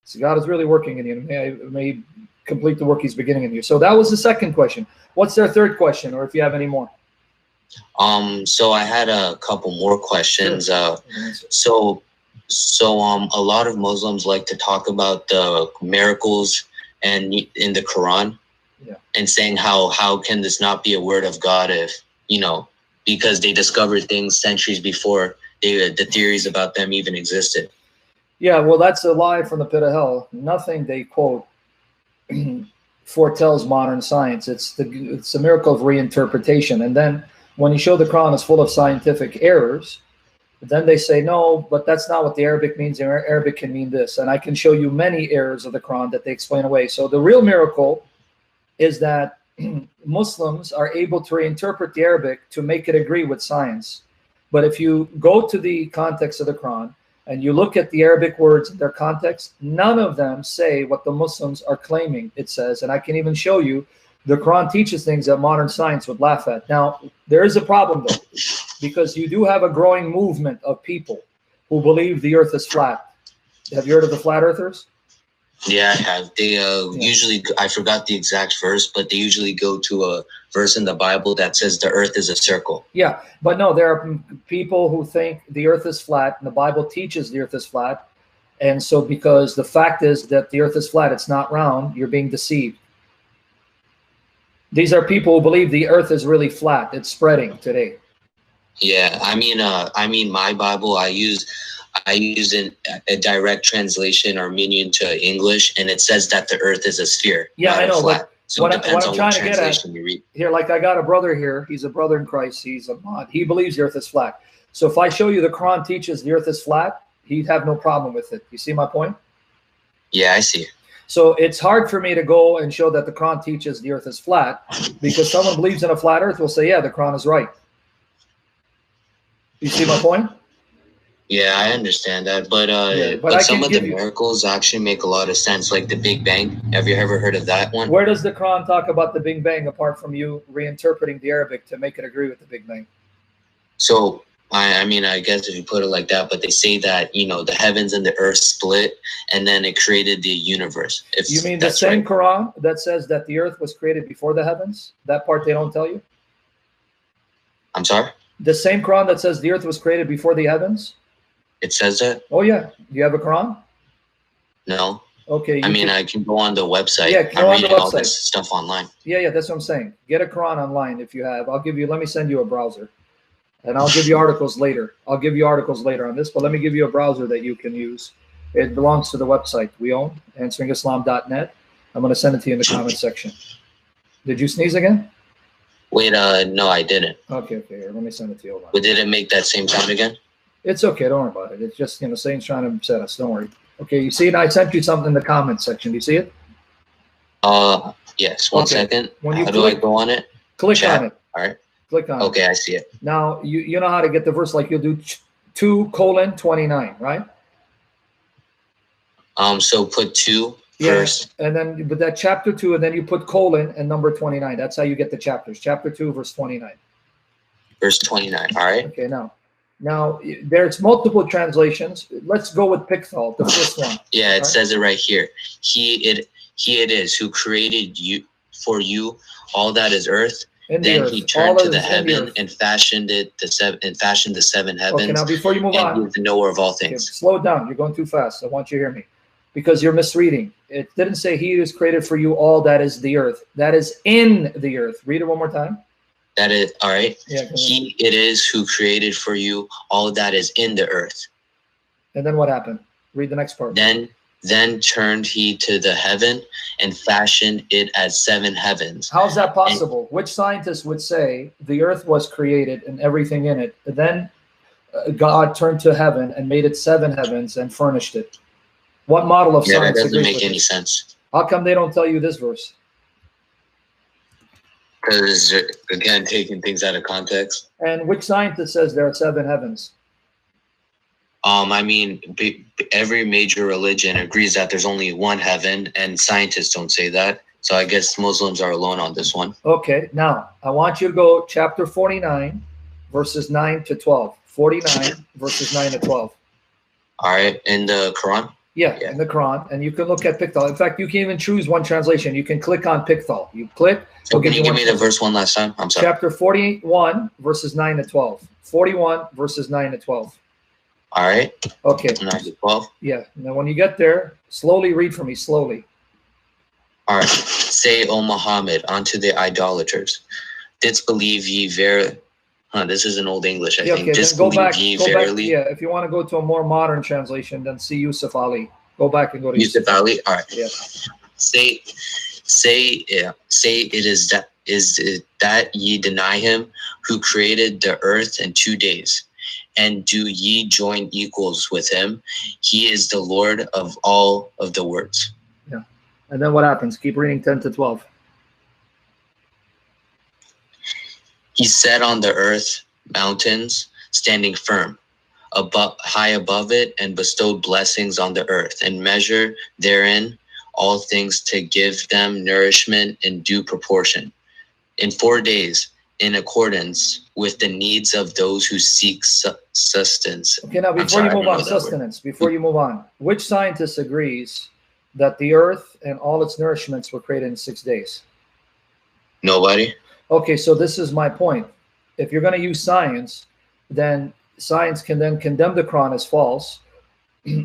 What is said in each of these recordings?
So God is really working in you. May complete the work he's beginning in you. So that was the second question. What's their third question, or if you have any more? So I had a couple more questions. Sure. So a lot of Muslims like to talk about the miracles and in the Quran, and saying how can this not be a word of God if, you know, because they discovered things centuries before the theories about them even existed. Yeah, well, that's a lie from the pit of hell. Nothing they quote foretells modern science. It's a miracle of reinterpretation. And then when you show the Quran is full of scientific errors, then they say, no, but that's not what the Arabic means. The Arabic can mean this. And I can show you many errors of the Quran that they explain away. So the real miracle is that Muslims are able to reinterpret the Arabic to make it agree with science. But if you go to the context of the Quran and you look at the Arabic words in their context, none of them say what the Muslims are claiming it says. And I can even show you the Quran teaches things that modern science would laugh at. Now, there is a problem, though, because you do have a growing movement of people who believe the earth is flat. Have you heard of the flat earthers? Yeah, I have. They usually, I forgot the exact verse, but they usually go to a verse in the Bible that says the earth is a circle. Yeah, but no, there are people who think the earth is flat, and the Bible teaches the earth is flat. And so because the fact is that the earth is flat, it's not round, you're being deceived. These are people who believe the earth is really flat. It's spreading today. Yeah, I mean, my Bible, I use a direct translation Armenian to English, and it says that the earth is a sphere. Yeah, I know. But so what it depends I'm on trying what to get at translation you read. here, like I got a brother here. He's a brother in Christ. He's a mod. He believes the earth is flat. So if I show you the Quran teaches the earth is flat, he'd have no problem with it. You see my point? Yeah, I see. So it's hard for me to go and show that the Quran teaches the earth is flat, because someone believes in a flat earth will say, yeah, the Quran is right. You see my point? Yeah, I understand that, but some of the miracles actually make a lot of sense, like the Big Bang. Have you ever heard of that one? Where does the Quran talk about the Big Bang apart from you reinterpreting the Arabic to make it agree with the Big Bang? So, I mean, I guess if you put it like that, but they say that, you know, the heavens and the earth split, and then it created the universe. If you mean the same Quran that says that the earth was created before the heavens? That part they don't tell you? I'm sorry? The same Quran that says the earth was created before the heavens? It says that? Oh, yeah. Do you have a Quran? No. Okay. I mean, I can go on the website. Yeah, I'm reading all this stuff online. Yeah, that's what I'm saying. Get a Quran online if you have. I'll give you, let me send you a browser. And I'll give you articles later. I'll give you articles later on this, but let me give you a browser that you can use. It belongs to the website we own, answeringislam.net. I'm going to send it to you in the comment section. Did you sneeze again? Wait, no, I didn't. Okay, here, let me send it to you. But did it make that same sound again? It's okay, don't worry about it. It's just, you know, Saint's trying to upset us. Don't worry. Okay, you see it? I sent you something in the comment section. Do you see it? Yes. One second. When you How do I go on it? Click on it. All right. Click on it. Okay, I see it. Now, you know how to get the verse, like you'll do 2:29, right? So put 2 first. And then with that chapter 2, and then you put colon and number 29. That's how you get the chapters. Chapter 2, verse 29. Verse 29. All right. Okay, now there's multiple translations. Let's go with Pickthall, the first one. Yeah, it says it right here. He it is who created you for you all that is earth. Then he turned to the heaven and fashioned the 7 heavens. Okay, now before you move on, he is the knower of all things. Okay, slow down. You're going too fast. I want you to hear me, because you're misreading. It didn't say he is created for you all that is the earth. That is in the earth. Read it one more time. That is all right. Yeah, he it is who created for you all that is in the earth. And then what happened? Read the next part. Then turned he to the heaven and fashioned it as 7 heavens. How's that possible? Which scientist would say the earth was created and everything in it? Then God turned to heaven and made it 7 heavens and furnished it. What model of science? That doesn't make any sense. How come they don't tell you this verse? Because, again, taking things out of context. And which scientist says there are 7 heavens? I mean, every major religion agrees that there's only one heaven, and scientists don't say that. So I guess Muslims are alone on this one. Okay, now I want you to go chapter 49, verses 9 to 12. 49, verses 9 to 12. All right, in the Quran? Yeah, in the Quran, and you can look at Pickthall. In fact, you can even choose one translation. You can click on Pickthall. You click. So can you give me the verse one last time? I'm sorry. Chapter 41, verses 9 to 12. 41, verses 9 to 12. All right. Okay. 9 to 12. Yeah. Now, when you get there, slowly read for me, slowly. All right. Say, O Muhammad, unto the idolaters, didst believe ye verily? This is an old English, I think. Okay, Didst go believe back, ye go verily? back. Yeah, if you want to go to a more modern translation, then see Yusuf Ali. Go back and go to Yusuf Ali. All right. Yeah. Say it is that ye deny him who created the earth in 2 days, and do ye join equals with him? He is the Lord of all of the words. Yeah. And then what happens? Keep reading 10 to 12. He set on the earth mountains, standing firm, high above it, and bestowed blessings on the earth, and measure therein all things to give them nourishment in due proportion. In 4 days, in accordance with the needs of those who seek sustenance. Okay, now before you move on, sustenance, before you move on, which scientist agrees that the earth and all its nourishments were created in 6 days? Nobody. Okay, so this is my point. If you're going to use science, then science can then condemn the Quran as false,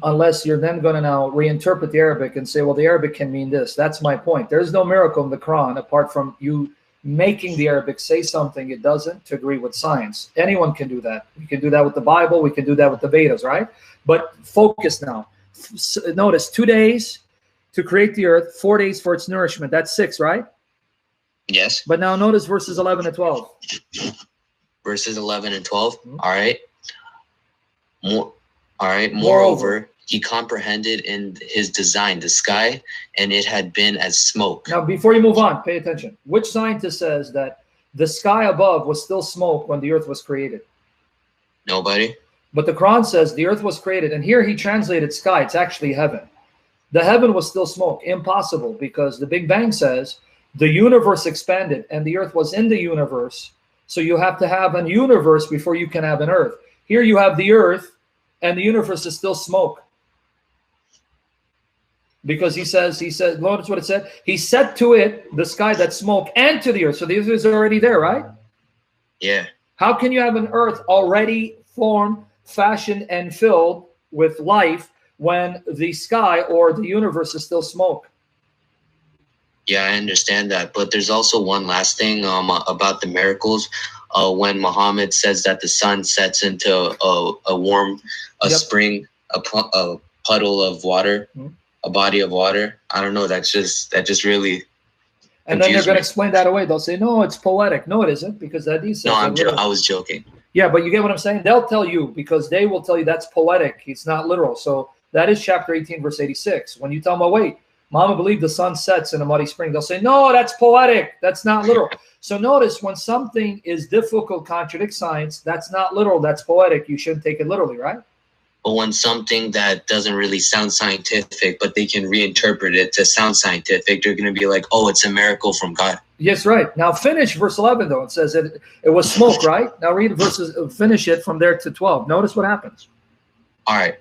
unless you're then going to now reinterpret the Arabic and say, well, the Arabic can mean this. That's my point. There's no miracle in the Quran apart from you making the Arabic say something it doesn't to agree with science. Anyone can do that. We can do that with the Bible. We can do that with the Vedas, right? But focus now. Notice 2 days to create the earth, 4 days for its nourishment. That's 6, right? Yes. But now notice verses 11 and 12. Verses 11 and 12. All right. Moreover, he comprehended in his design the sky, and it had been as smoke. Now, before you move on, pay attention. Which scientist says that the sky above was still smoke when the earth was created? Nobody. But the Quran says the earth was created, and here he translated sky. It's actually heaven. The heaven was still smoke. Impossible, because the Big Bang says the universe expanded, and the earth was in the universe. So you have to have a universe before you can have an earth. Here you have the earth, and the universe is still smoke. Because he says, notice what it said. He said to it, the sky, that smoke, and to the earth. So the earth is already there, right? Yeah. How can you have an earth already formed, fashioned, and filled with life when the sky or the universe is still smoke? Yeah, I understand that. But there's also one last thing about the miracles. When Muhammad says that the sun sets into a warm, spring, a puddle of water, a body of water. I don't know. That just really. And then they're going to explain that away. They'll say, no, it's poetic. No, it isn't, because that says. No, I was joking. Yeah, but you get what I'm saying? They'll tell you, because they will tell you that's poetic. It's not literal. So that is chapter 18, verse 86. When you tell them, oh, wait, Muhammad believed the sun sets in a muddy spring, they'll say, no, that's poetic. That's not literal. So notice, when something is difficult, contradicts science, that's not literal, that's poetic. You shouldn't take it literally, right? But when something that doesn't really sound scientific, but they can reinterpret it to sound scientific, they're going to be like, oh, it's a miracle from God. Yes, right. Now finish verse 11, though. It says it was smoke, right? Now read finish it from there to 12. Notice what happens. All right.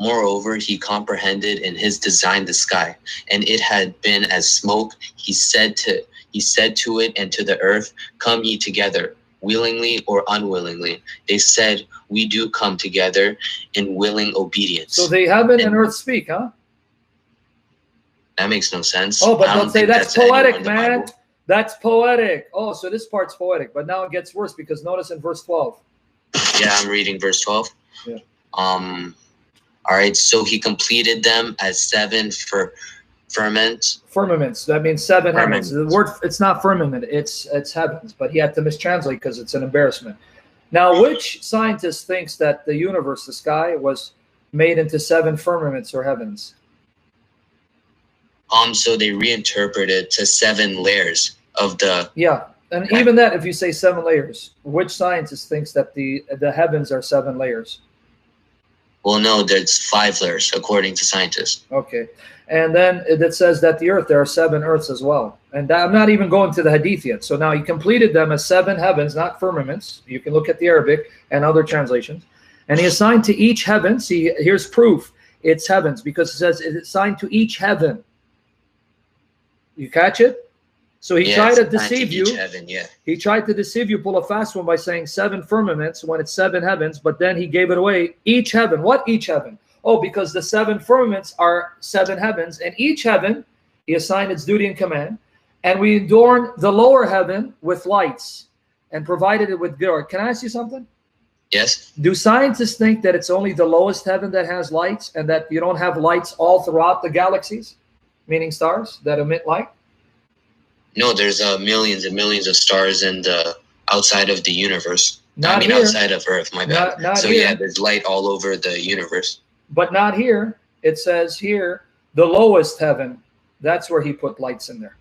Moreover, he comprehended in his design the sky, and it had been as smoke. He said to it and to the earth, come ye together, willingly or unwillingly. They said, we do come together in willing obedience. So they heaven and earth speak, huh? That makes no sense. Oh, but they'll say that's poetic, man. That's poetic. Oh, so this part's poetic. But now it gets worse, because notice in verse 12. Yeah, I'm reading verse 12. Yeah. All right, so he completed them as 7 firmaments. Firmaments. That means 7 heavens. The word, it's not firmament, it's heavens. But he had to mistranslate because it's an embarrassment. Now, which scientist thinks that the universe, the sky, was made into 7 firmaments or heavens? So they reinterpreted to 7 layers of the. Yeah, and even that, if you say 7 layers, which scientist thinks that the heavens are 7 layers? Well, no, there's 5 layers, according to scientists. Okay. And then it says that the earth, there are 7 earths as well. And I'm not even going to the hadith yet. So now he completed them as 7 heavens, not firmaments. You can look at the Arabic and other translations. And he assigned to each heavens, here's proof. its heavens, because it says it's assigned to each heaven. You catch it? So he tried to deceive you. Heaven, yeah. He tried to deceive you, pull a fast one by saying 7 firmaments when it's 7 heavens, but then he gave it away. Each heaven. What each heaven? Oh, because the 7 firmaments are 7 heavens, and each heaven he assigned its duty and command. And we adorn the lower heaven with lights and provided it with glory. Can I ask you something? Yes. Do scientists think that it's only the lowest heaven that has lights, and that you don't have lights all throughout the galaxies, meaning stars that emit light? No, there's millions and millions of stars in the outside of the universe. Not outside of Earth, my bad. Not so here. Yeah, there's light all over the universe. But not here. It says here, the lowest heaven, that's where he put lights in there.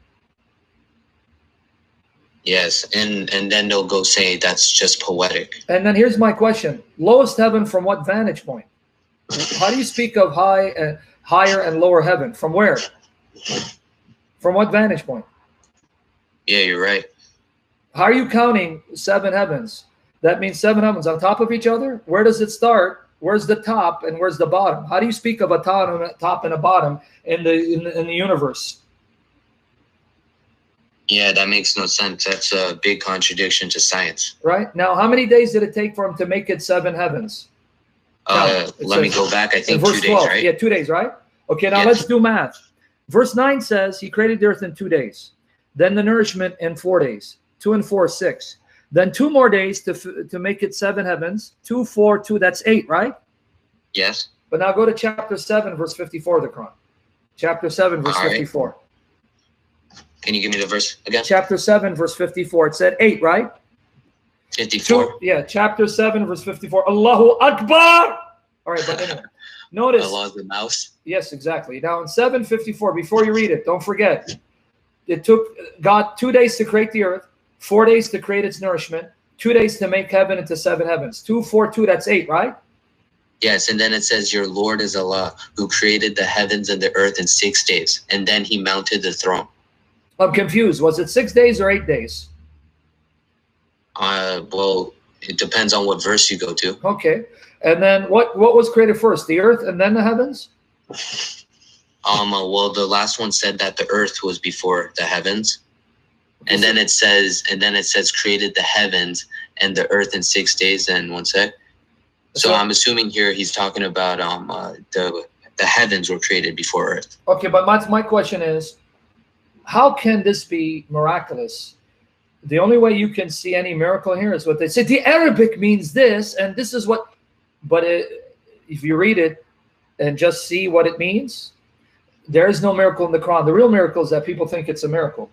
Yes, and then they'll go say that's just poetic. And then here's my question. Lowest heaven from what vantage point? How do you speak of higher and lower heaven? From where? From what vantage point? Yeah, you're right. How are you counting 7 heavens? That means 7 heavens on top of each other? Where does it start? Where's the top and where's the bottom? How do you speak of a top and a bottom in the universe? Yeah, that makes no sense. That's a big contradiction to science. Right? Now, how many days did it take for him to make it 7 heavens? Let me go back. I think verse 2 12, days, right? Yeah, 2 days, right? Okay, now let's do math. Verse 9 says he created the earth in 2 days. Then the nourishment in 4 days. 2 and 4, 6. Then 2 more days to make it 7 heavens. 2, 4, 2, that's 8, right? Yes. But now go to chapter 7, verse 54 of the Quran. Chapter 7, verse 54. Can you give me the verse again? Chapter 7, verse 54. It said 8, right? 54. Yeah, chapter 7, verse 54. Allahu Akbar! All right, but anyway. Notice. Allah's the mouse. Yes, exactly. Now in 7:54, before you read it, don't forget, it took God 2 days to create the earth, 4 days to create its nourishment, 2 days to make heaven into 7 heavens. 2, 4, 2, that's 8, right? Yes, and then it says, your Lord is Allah, who created the heavens and the earth in 6 days, and then he mounted the throne. I'm confused. Was it 6 days or 8 days? Well, it depends on what verse you go to. Okay. And then what was created first, the earth and then the heavens? Well, the last one said that the earth was before the heavens. And then it says created the heavens and the earth in 6 days. And one sec. So I'm assuming here he's talking about the heavens were created before earth. Okay, but my question is, how can this be miraculous? The only way you can see any miracle here is what they say. The Arabic means this, and this is what. But if you read it and just see what it means, there is no miracle in the Quran. The real miracle is that people think it's a miracle.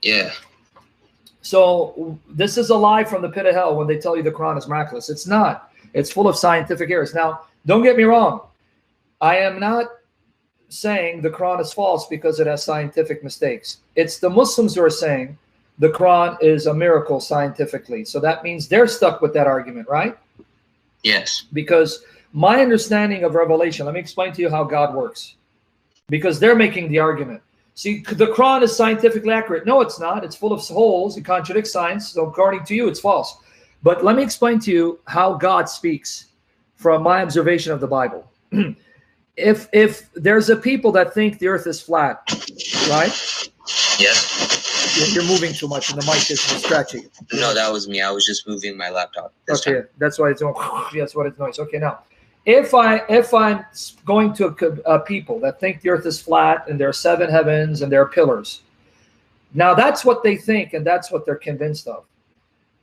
Yeah. So this is a lie from the pit of hell when they tell you the Quran is miraculous. It's not. It's full of scientific errors. Now, don't get me wrong. I am not saying the Quran is false because it has scientific mistakes. It's the Muslims who are saying the Quran is a miracle scientifically. So that means they're stuck with that argument, right? Yes. Because my understanding of Revelation, let me explain to you how God works. Because they're making the argument. See, the Quran is scientifically accurate. No, it's not. It's full of holes. It contradicts science. So according to you, it's false. But let me explain to you how God speaks from my observation of the Bible. If there's a people that think the earth is flat, right? Yes. You're moving too much and the mic is scratchy. No, that was me. I was just moving my laptop. Okay, that's why it's doing. That's what it's noise. Okay, now, if I'm going to a people that think the earth is flat and there are 7 heavens and there are pillars, now that's what they think and that's what they're convinced of.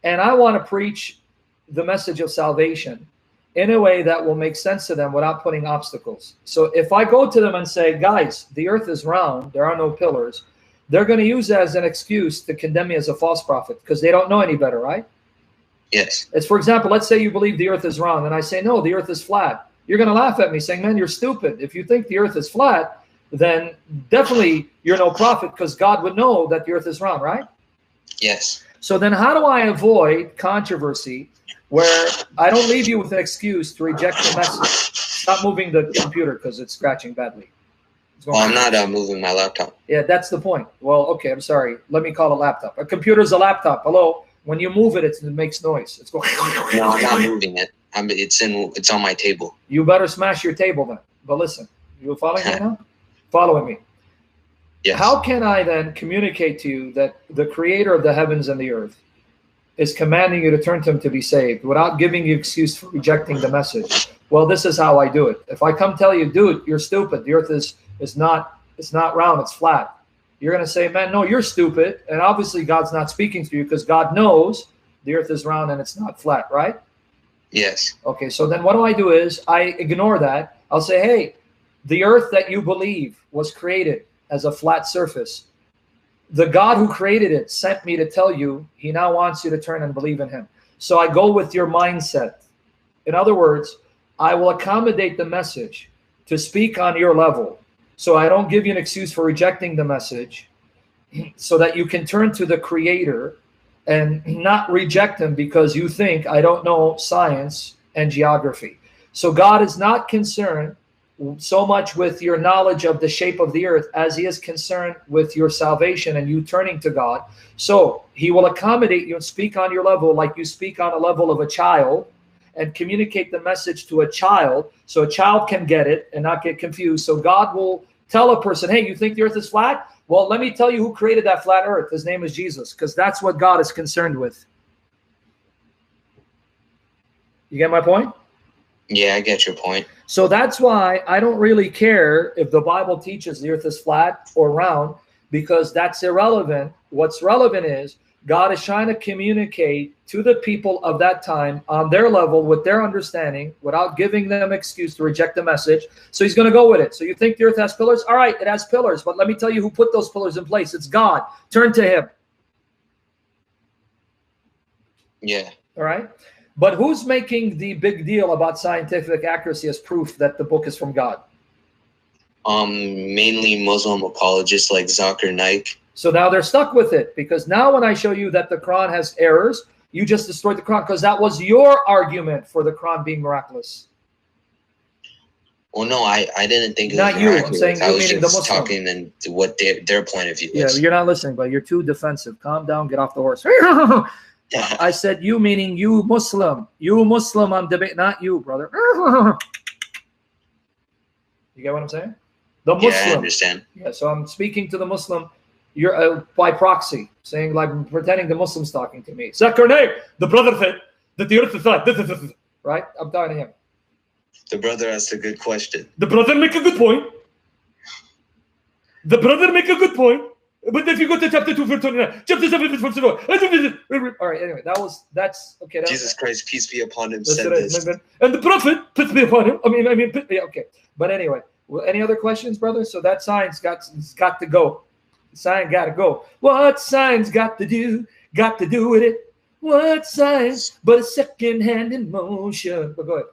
And I want to preach the message of salvation in a way that will make sense to them without putting obstacles. So if I go to them and say, guys, the earth is round, there are no pillars, they're going to use that as an excuse to condemn me as a false prophet because they don't know any better, right? Yes. It's, for example, let's say you believe the earth is round and I say, no, the earth is flat. You're going to laugh at me saying, man, you're stupid. If you think the earth is flat, then definitely you're no prophet because God would know that the earth is round, right? Yes. So then how do I avoid controversy where I don't leave you with an excuse to reject the message? Stop moving the computer because it's scratching badly. Well, I'm not moving my laptop. Yeah, that's the point. Well, okay, I'm sorry. Let me call a laptop. A computer's a laptop. Hello? When you move it, it makes noise. It's going. No, I'm not moving it. It's on my table. You better smash your table then. But listen, you following me now? Following me. Yes. How can I then communicate to you that the creator of the heavens and the earth is commanding you to turn to him to be saved without giving you excuse for rejecting the message? Well, this is how I do it. If I come tell you, dude, you're stupid. The earth is not round, it's flat. You're going to say, man, no, you're stupid. And obviously God's not speaking to you because God knows the earth is round and it's not flat, right? Yes. Okay, so then what do I do is I ignore that. I'll say, hey, the earth that you believe was created as a flat surface. The God who created it sent me to tell you he now wants you to turn and believe in him. So I go with your mindset. In other words, I will accommodate the message to speak on your level. So I don't give you an excuse for rejecting the message so that you can turn to the creator and not reject him because you think I don't know science and geography. So God is not concerned so much with your knowledge of the shape of the earth as he is concerned with your salvation and you turning to God. So he will accommodate you and speak on your level like you speak on a level of a child and communicate the message to a child so a child can get it and not get confused. So God will tell a person, hey, you think the earth is flat? Well, let me tell you who created that flat earth. His name is Jesus, because that's what God is concerned with. You get my point? Yeah, I get your point. So that's why I don't really care if the Bible teaches the earth is flat or round, because that's irrelevant. What's relevant is God is trying to communicate to the people of that time on their level with their understanding without giving them excuse to reject the message. So he's going to go with it. So you think the earth has pillars? All right, it has pillars, but let me tell you who put those pillars in place. It's God. Turn to him. Yeah. All right. But who's making the big deal about scientific accuracy as proof that the book is from God? Mainly Muslim apologists like Zakir Naik. So now they're stuck with it, because now when I show you that the Quran has errors, you just destroyed the Quran, because that was your argument for the Quran being miraculous. Well, no, I didn't think it was not you. miraculous. I'm saying I you, was meaning just the Muslim. talking and what their point of view Yeah, is. you're not listening, but you're too defensive. Calm down, get off the horse. I said you, meaning you Muslim. You Muslim, I'm debating, not you, brother. You get what I'm saying? The Muslim. Yeah, I understand. Yeah, so I'm speaking to the Muslim. You're by proxy, saying like pretending the Muslim's talking to me. Zakir Naik, the brother said that the earth is flat. Right? I'm talking to him. The brother asked a good question. The brother make a good point. The brother make a good point. But if you go to chapter 2, verse 29, chapter 7, verse 44. All right, anyway, that's okay. Jesus Christ, peace be upon him, said right. this. And the prophet, peace be upon him. Yeah, okay. But anyway, well, any other questions, brother? So that sign's got to go. The sign got to go. What sign's got to do? Got to do with it. What sign but a second hand in motion? But go ahead.